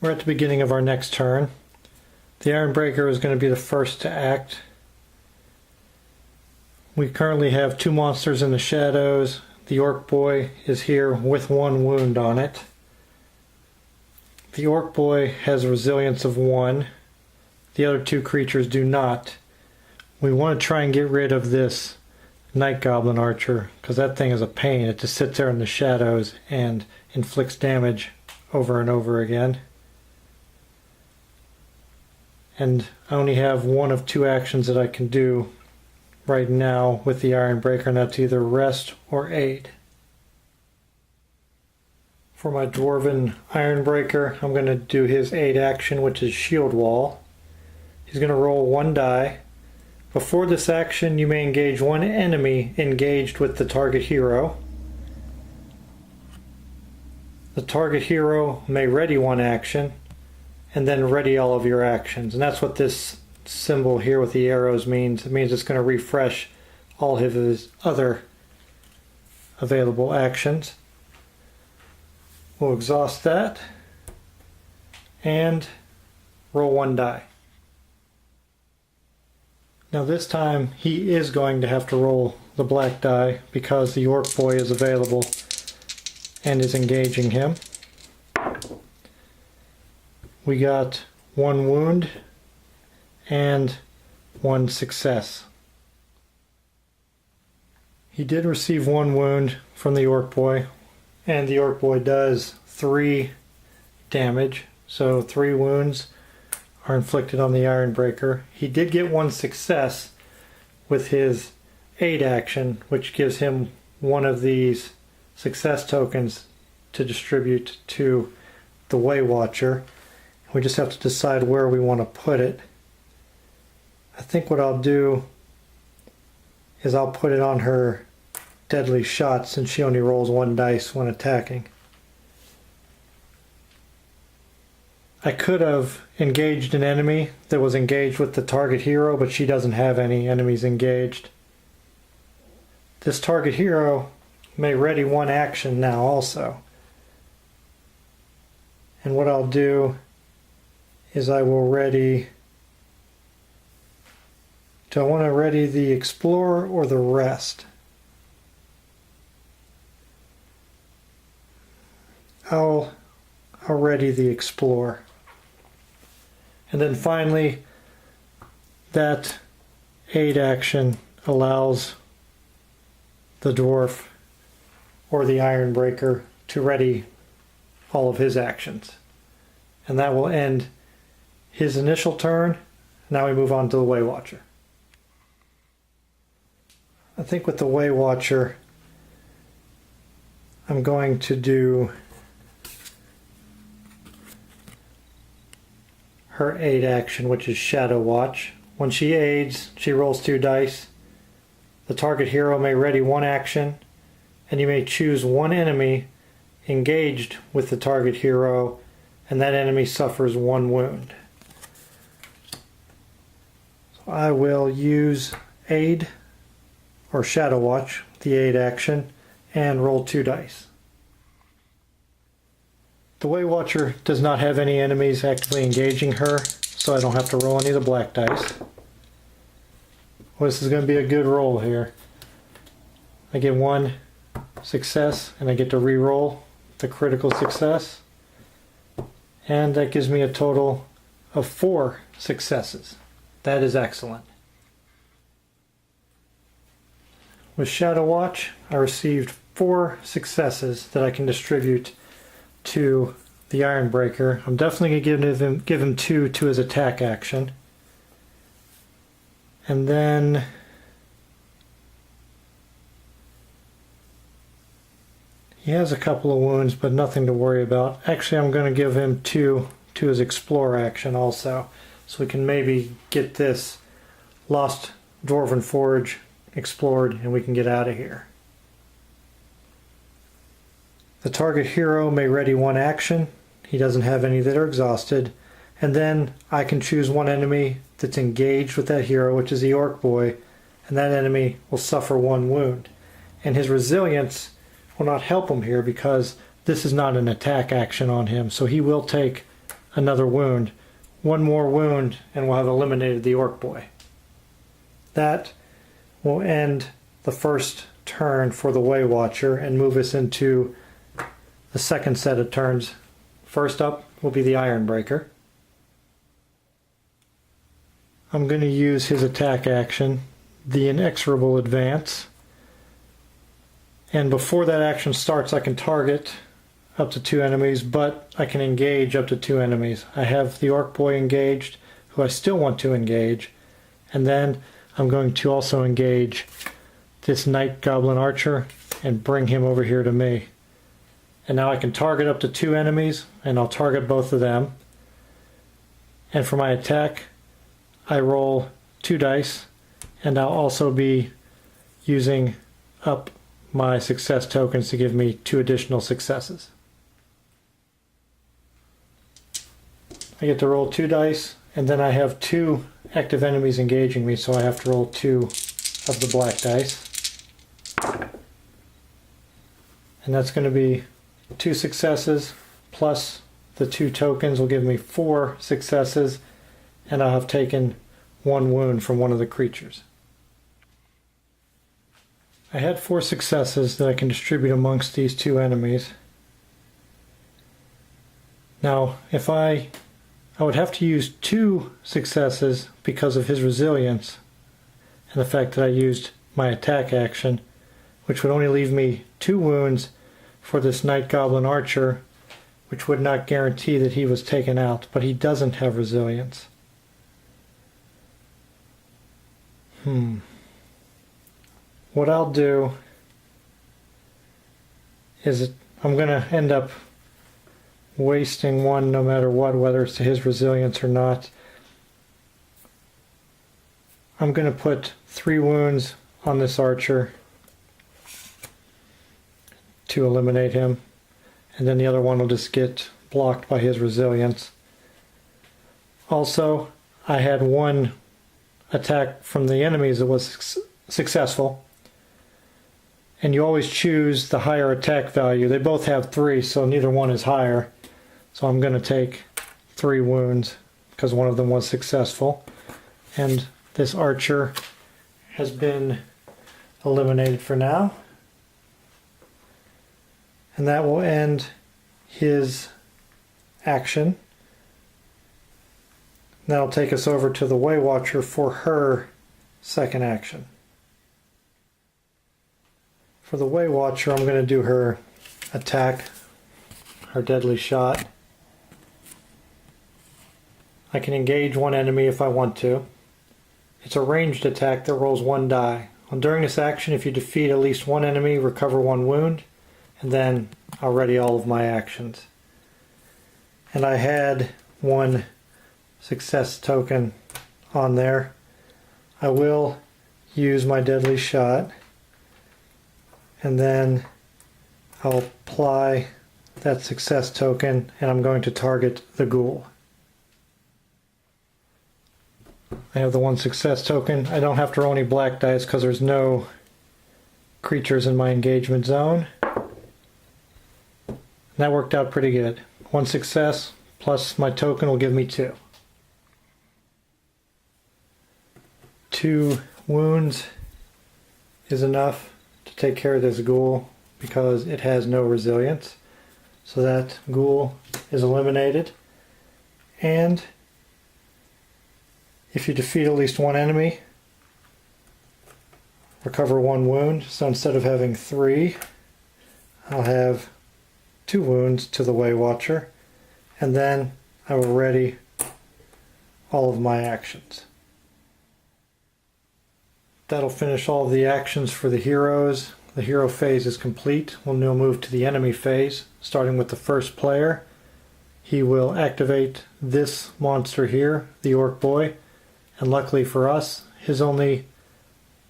We're at the beginning of our next turn. The Ironbreaker is going to be the first to act. We currently have 2 monsters in the shadows. The Orc Boy is here with 1 wound on it. The Orc Boy has a resilience of 1. The other 2 creatures do not. We want to try and get rid of this Night Goblin Archer, because that thing is a pain. It just sits there in the shadows and inflicts damage over and over again. And I only have 1 of 2 actions that I can do right now with the Ironbreaker, and that's either rest or aid. For my Dwarven Ironbreaker, I'm going to do his aid action, which is Shield Wall. He's going to roll 1 die. Before this action, you may engage 1 enemy engaged with the target hero. The target hero may ready 1 action, and then ready all of your actions. And that's what this symbol here with the arrows means. It means it's going to refresh all of his other available actions. We'll exhaust that and roll 1 die. Now this time he is going to have to roll the black die because the Orc Boy is available and is engaging him. We got 1 wound and 1 success. He did receive 1 wound from the Orc Boy, and the Orc Boy does 3 damage, so 3 wounds are inflicted on the Ironbreaker. He did get 1 success with his aid action, which gives him 1 of these success tokens to distribute to the Way Watcher. We just have to decide where we want to put it. I think what I'll do is I'll put it on her deadly shot, since she only rolls 1 dice when attacking. I could have engaged an enemy that was engaged with the target hero, but she doesn't have any enemies engaged. This target hero may ready 1 action now also. And what I'll do is I will ready... Do I want to ready the Explorer or the Rest? I'll ready the Explorer. And then finally, that aid action allows the Dwarf or the Ironbreaker to ready all of his actions. And that will end his initial turn. Now we move on to the Way Watcher. I think with the Way Watcher, I'm going to do her aid action, which is Shadow Watch. When she aids, she rolls 2 dice. The target hero may ready 1 action, and you may choose 1 enemy engaged with the target hero, and that enemy suffers 1 wound. So I will use aid, or Shadow Watch, the aid action, and roll 2 dice. The Way Watcher does not have any enemies actively engaging her, so I don't have to roll any of the black dice. Well, this is going to be a good roll here. I get 1 success, and I get to re-roll the critical success. And that gives me a total of 4 successes. That is excellent. With Shadow Watch, I received 4 successes that I can distribute to the Ironbreaker. I'm definitely going to give him 2 to his attack action. And then he has a couple of wounds, but nothing to worry about. Actually, I'm going to give him 2 to his Explore action also, so we can maybe get this Lost Dwarven Forge explored and we can get out of here. The target hero may ready 1 action. He doesn't have any that are exhausted. And then I can choose 1 enemy that's engaged with that hero, which is the Orc Boy, and that enemy will suffer 1 wound. And his resilience will not help him here because this is not an attack action on him, so he will take another wound. One more wound and we'll have eliminated the orc boy. That will end the first turn for the Way Watcher and move us into the second set of turns. First up will be the Ironbreaker. I'm going to use his attack action, the Inexorable Advance. And before that action starts, I can target up to 2 enemies, but I can engage up to 2 enemies. I have the Orc Boy engaged, who I still want to engage, and then I'm going to also engage this Night Goblin Archer and bring him over here to me. And now I can target up to 2 enemies, and I'll target both of them. And for my attack, I roll 2 dice, and I'll also be using up my success tokens to give me 2 additional successes. I get to roll 2 dice, and then I have 2 active enemies engaging me, so I have to roll 2 of the black dice. And that's going to be 2 successes, plus the 2 tokens will give me 4 successes, and I'll have taken 1 wound from one of the creatures. I had 4 successes that I can distribute amongst these 2 enemies. Now, if I would have to use 2 successes because of his resilience and the fact that I used my attack action, which would only leave me 2 wounds for this Night Goblin Archer, which would not guarantee that he was taken out, but he doesn't have resilience. What I'll do is I'm going to end up wasting 1 no matter what, whether it's to his resilience or not. I'm going to put 3 wounds on this archer to eliminate him, and then the other one will just get blocked by his resilience. Also, I had 1 attack from the enemies that was successful, and you always choose the higher attack value. They both have 3, so neither one is higher. So I'm going to take 3 wounds because one of them was successful. And this archer has been eliminated for now. And that will end his action. That'll take us over to the Way Watcher for her second action. For the Way Watcher, I'm going to do her attack, her deadly shot. I can engage 1 enemy if I want to. It's a ranged attack that rolls 1 die. During this action, if you defeat at least 1 enemy, recover 1 wound, and then I'll ready all of my actions. And I had 1 success token on there. I will use my deadly shot, and then I'll apply that success token, and I'm going to target the ghoul. I have the 1 success token. I don't have to roll any black dice because there's no creatures in my engagement zone. And that worked out pretty good. 1 success plus my token will give me 2. 2 wounds is enough to take care of this ghoul because it has no resilience. So that ghoul is eliminated. And if you defeat at least 1 enemy, recover 1 wound. So instead of having 3, I'll have 2 wounds to the Way Watcher, and then I will ready all of my actions. That'll finish all of the actions for the heroes. The hero phase is complete. We'll now move to the enemy phase, starting with the first player. He will activate this monster here, the Orc Boy. And luckily for us, his only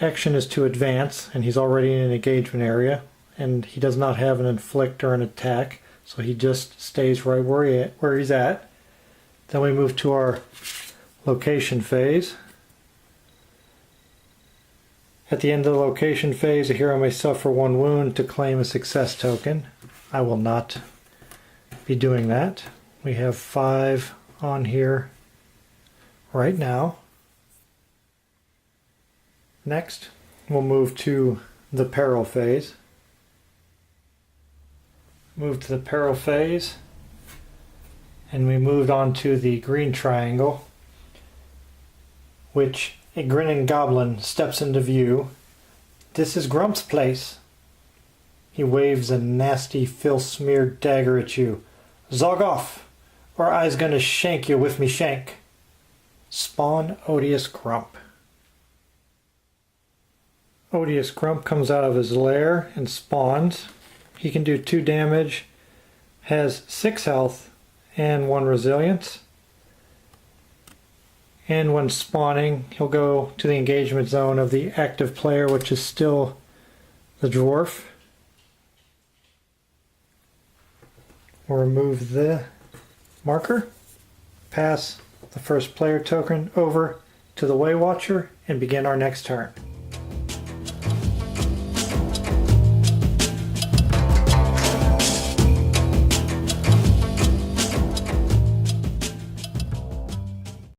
action is to advance, and he's already in an engagement area, and he does not have an inflict or an attack, so he just stays right where he's at. Then we move to our location phase. At the end of the location phase, a hero may suffer 1 wound to claim a success token. I will not be doing that. We have 5 on here right now. Next, we'll move to the peril phase. Move to the peril phase, and we moved on to the green triangle, which a grinning goblin steps into view. This is Grump's place. He waves a nasty, filth-smeared dagger at you. Zog off, or I's gonna shank you with me shank. Spawn Odious Grump. Odious Grump comes out of his lair and spawns. He can do 2 damage, has 6 health and 1 resilience. And when spawning, he'll go to the engagement zone of the active player, which is still the dwarf. We'll remove the marker, pass the first player token over to the Way Watcher, and begin our next turn.